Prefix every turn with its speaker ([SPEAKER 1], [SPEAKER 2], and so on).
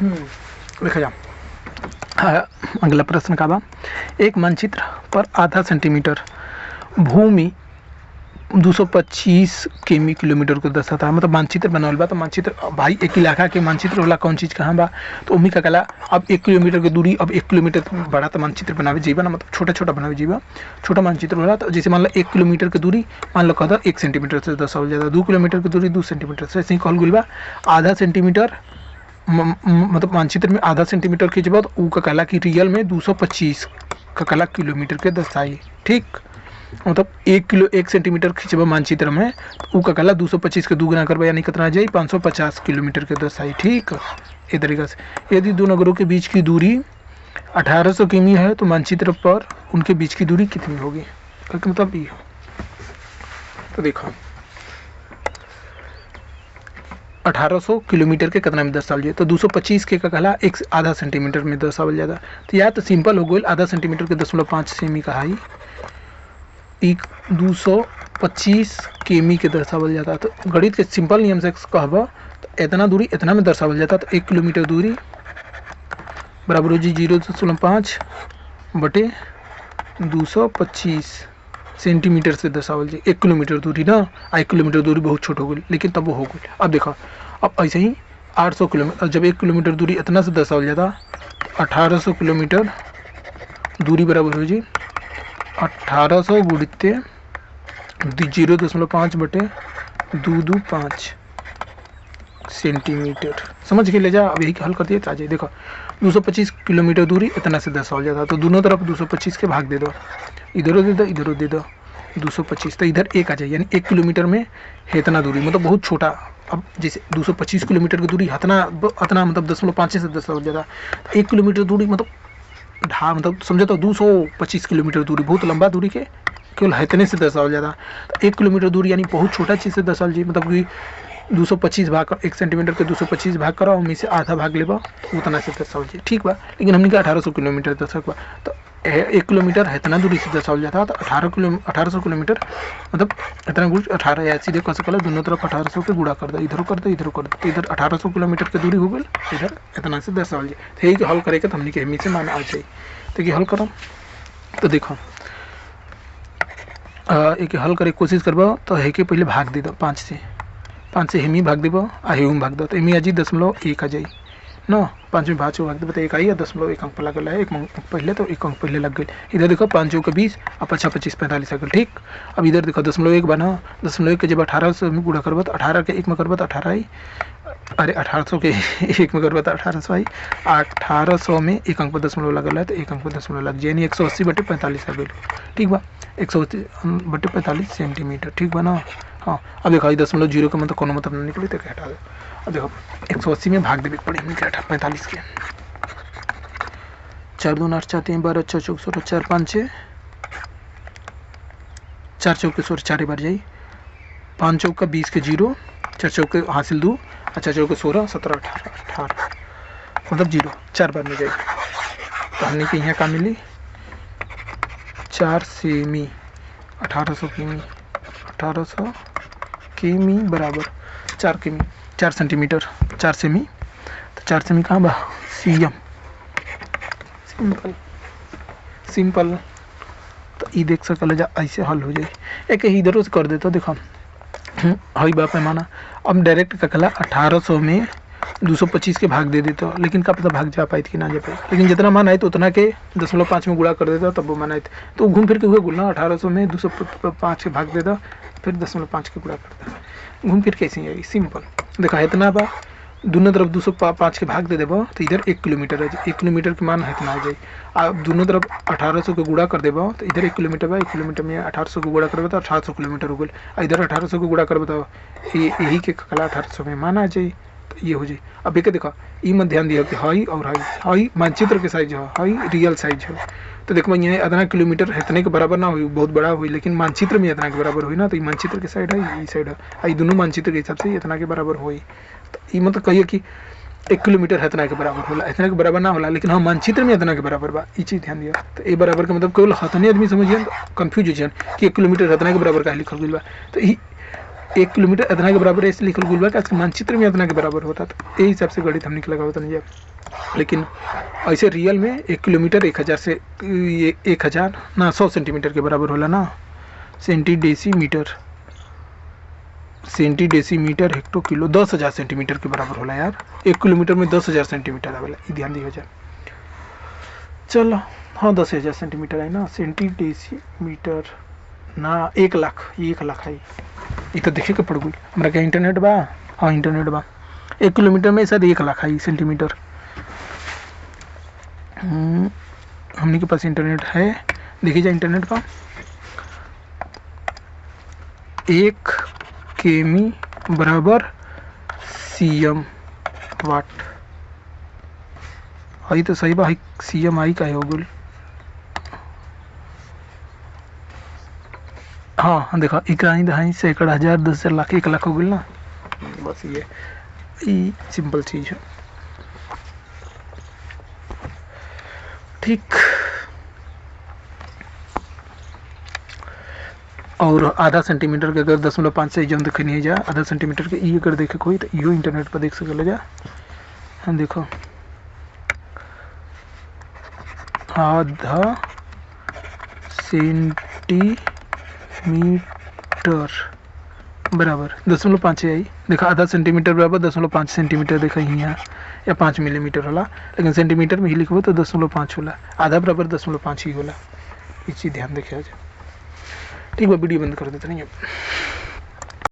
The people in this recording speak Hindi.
[SPEAKER 1] देखा जा। अगला प्रश्न का बा, एक मानचित्र पर आधा सेंटीमीटर भूमि 225 किमी किलोमीटर को दर्शाता है। मतलब मानचित्र बनावल बा, तो मानचित्र भाई एक इलाका के मानचित्र होला कौन चीज़ कहाँ बा, तो उम्मी का कला अब 1 किलोमीटर की दूरी, अब 1 किलोमीटर बड़ा तो मानचित्र बनावे जीवा ना, मतलब छोटा छोटा बनावे जीवा, छोटा मानचित्र होला। तो जैसे मान लो 1 किलोमीटर की दूरी मान लो कहता 1 सेंटीमीटर से दर्शावल जाता, 2 किलोमीटर की दूरी 2 सेंटीमीटर से, ऐसे ही कहल गइल बा। आधा सेंटीमीटर मतलब मानचित्र में आधा सेंटीमीटर खींचबा तो ऊ का कहला कि रियल में 225 का कहला किलोमीटर के दर्शाई। ठीक, मतलब 1 सेंटीमीटर खींचबा मानचित्र में तो ऊ का कहला 225 के 2 गुना करबा यानी कितना आ जाए 550 किलोमीटर के दर्शाई। ठीक, ये तरीका से यदि दो नगरों के बीच की दूरी 1800 किमी है तो मानचित्र पर उनके बीच की दूरी कितनी होगी, मतलब ये। तो देखो 1800 किलोमीटर के कितना में दर्शावल जाए, तो 225 के का कहला एक आधा सेंटीमीटर में दर्शावल जाता। तो या तो सिंपल हो गई, आधा सेंटीमीटर के 0.5 सेमी का है, एक 225 केमी के दर्शावल जाता। तो गणित के सिंपल नियम से कहबा तो इतना दूरी इतना में दर्शावल जाता। तो 1 किलोमीटर दूरी बराबर हो जी 0.5 बटे 225 सेंटीमीटर से दर्शावल जी 1 किलोमीटर दूरी ना। 1 किलोमीटर दूरी बहुत छोट हो गई, लेकिन तब वो हो गई। अब देखो, अब ऐसे ही 800 किलोमीटर, जब 1 किलोमीटर दूरी इतना से दर्शावल जाता, 1800 किलोमीटर दूरी बराबर हो जी 1800 गुणित 0.5 बटे 225 सेंटीमीटर। समझ के ले जा। अब यही हल कर दिए ताजे। देखो 225 किलोमीटर दूरी इतना से दर्शावल जाता, तो दोनों तरफ 225 के भाग दे दो, इधर दे दो इधर दे दो 225, तो इधर 1 आ जाए, यानी 1 किलोमीटर में है इतना दूरी, मतलब बहुत छोटा। अब जैसे 225 किलोमीटर की दूरी इतना मतलब 0.5 से दर्शावल जाता, 1 किलोमीटर दूरी मतलब मतलब समझो तो 225 किलोमीटर दूरी बहुत लंबा दूरी के केवल इतने से दर्शावल जाता। तो 1 किलोमीटर दूरी यानी बहुत छोटा चीज़ से दर्शावल जी, मतलब कि 225 भाग कर 1 सेंटीमीटर के 225 भाग करो, उनमें से आधा भाग लेबा उतना से दर्शावल जी। ठीक बा, लेकिन हमने कहा 1800 किलोमीटर दर्शक बा, तो 1 किलोमीटर इतना दूरी से दर्शावल जाता। तो 1800 किलोमीटर मतलब इतना गुण 18 या सीधे कह सकल दोनों तरफ 1800 के गुणा कर दो, इधर कर दो इधर कर दो, तो इधर 1800 किलोमीटर की दूरी हो गई, इधर इतना से दर्शावल जी। तो यही हल करेगा तो हमने के हमी से माना आ जाए। तो ये हल करो, तो देखो एक हल करे कोशिश करबो तो है के पहले भाग दे दो 5 से हेमी भाग देबो आ हेम भाग दो, तो एमी आजी 0.1 आ जाए न, 5 में 5 भाग देबो तो 1 आई, 0.1 अंक लगल है, 1 अंक पहले, तो 1 अंक पहले लग गई। इधर देखो 5 के 20 और 5 25 45 आ गल। ठीक, अब इधर देखो 0.1 बना, 0.1 के जब 1800 में गुणा करबो तो 18 के 1 में करबो तो 18 आई, अरे 1800 के 1 में करबो तो 1800 आई, 1800 में 1 अंक पर 0 लगल है, तो 1 अंक पर 0 लग जाए, यानी 180 बटे 45 आ गई। ठीक बा, 180 बटे 45 सेंटीमीटर। ठीक बा ना। हाँ, अब देखो 0.0 का मतलब कोनो मतलब नहीं निकले, तो हटा दो। अब देखो 180 में भाग देवे पड़े, हमने क्या 45 के 4 2 8 4 3 12 4 चौक 16 4 5 6 4 चौक के 16 4 बार जाई, 5 चौक का 20 के 0, 4 चौक के हासिल 2, 4 चौक के 16 17 18 मतलब 0 4 बार में जाए। तो हमने के यहाँ का मिली 4 सेमी 1800 किमी, 1800 किमी बराबर 4 किमी 4 सेंटीमीटर 4 सेमी, तो 4 सेमी कहाँ बा सीएम, सिंपल। तो ये देख सकल जा ऐसे हल हो जाए। एक इधरों से कर देता, देखो हई बा पैमाना। अब डायरेक्ट ककला 1800 में 225 के भाग दे देता, लेकिन का पता भाग जा पाई कि ना जा पाई, लेकिन जितना मान आए तो उतना के 0.5 में गुणा कर देता, तब वो मान आए तो घूम फिर के हुए गुणा 1800 में 205 के भाग देता, फिर 0.5 के गुणा कर देता, घूम फिर कैसे आई सिंपल। देखा इतना बा, दोनों तरफ 205 के भाग दे देबो तो इधर 1 किलोमीटर है, 1 किलोमीटर के मान इतना आ जाए। आप दोनों तरफ 1800 के गुणा कर देबो तो इधर 1 किलोमीटर बा, 1 किलोमीटर में 1800 को गुणा करबो तो 1800 किलोमीटर हो गए, इधर 1800 को गुणा करबो तो यही के कला 1800 में मान आ जाए, तो ये हो जाए। अब एक देखो ई में ध्यान दिया कि हई और हई मानचित्र के साइज है, हई रियल साइज है। तो देखो ये इतना किलोमीटर इतने के बराबर ना हुई, बहुत बड़ा हुई, लेकिन मानचित्र में इतना के बराबर हुई ना, तो ये मानचित्र के साइड है, ये साइड है, ये दोनों मानचित्र के हिसाब से इतना के बराबर हुई। तो ये मतलब कहिए कि 1 किलोमीटर इतना के बराबर होला, इतना के बराबर ना होला, लेकिन हाँ मानचित्र में इतना के बराबर बा, ये चीज़ ध्यान दिया। तो ए बराबर का मतलब केवल हतने आदमी समझिए कंफ्यूज हो जाए कि 1 किलोमीटर इतना के बराबर का लिखल गई बा। तो 1 किलोमीटर इतना के बराबर ऐसे लिखल गुल बा कि मानचित्र में इतना के बराबर होता, तो यही हिसाब से गणित हमने के लगावत नहीं जाए। लेकिन ऐसे रियल में 1 किलोमीटर 1000 से ये 1000 ना 100 सेंटीमीटर के बराबर होला ना। सेंटीडेसीमीटर हेक्टो किलो 10,000 सेंटीमीटर के बराबर होला यार। 1 किलोमीटर में 10,000 सेंटीमीटर आवेला, ये ध्यान दिया जाए। चलो हाँ 10,000 सेंटीमीटर है ना। सेंटीडेसीमीटर ना 1 लाख, ये 1 लाख है। ये तो देखे के पड़ गई हमारा क्या इंटरनेट बा। हाँ इंटरनेट बा। 1 किलोमीटर में शायद 1 लाख है सेंटीमीटर। हमने के पास इंटरनेट है, देखिए जाए इंटरनेट पर 1 केमी बराबर सीएम वाट। आई तो सही बा, सीएम आई का है हो गल। हाँ देखा इकाई दहाई सैकड़ा हजार 10,000 लाख 1 लाख हो गल ना। बस ये सिंपल चीज़ है। ठीक। और आधा सेंटीमीटर के अगर 0.5 से जम देखनी है जा, आधा सेंटीमीटर के ये अगर देखे कोई तो यो इंटरनेट पर देख सकल जा। हाँ देखो आधा सेंटीमीटर बराबर 0.5 आई। देखा आधा सेंटीमीटर बराबर 0.5 सेंटीमीटर देखा यहाँ या 5 मिलीमीटर होला, लेकिन सेंटीमीटर में ही लिखो तो 0.5 होला। आधा बराबर 0.5 ही होला। ये चीज़ ध्यान रखे आज। ठीक है वीडियो बंद कर देते नहीं।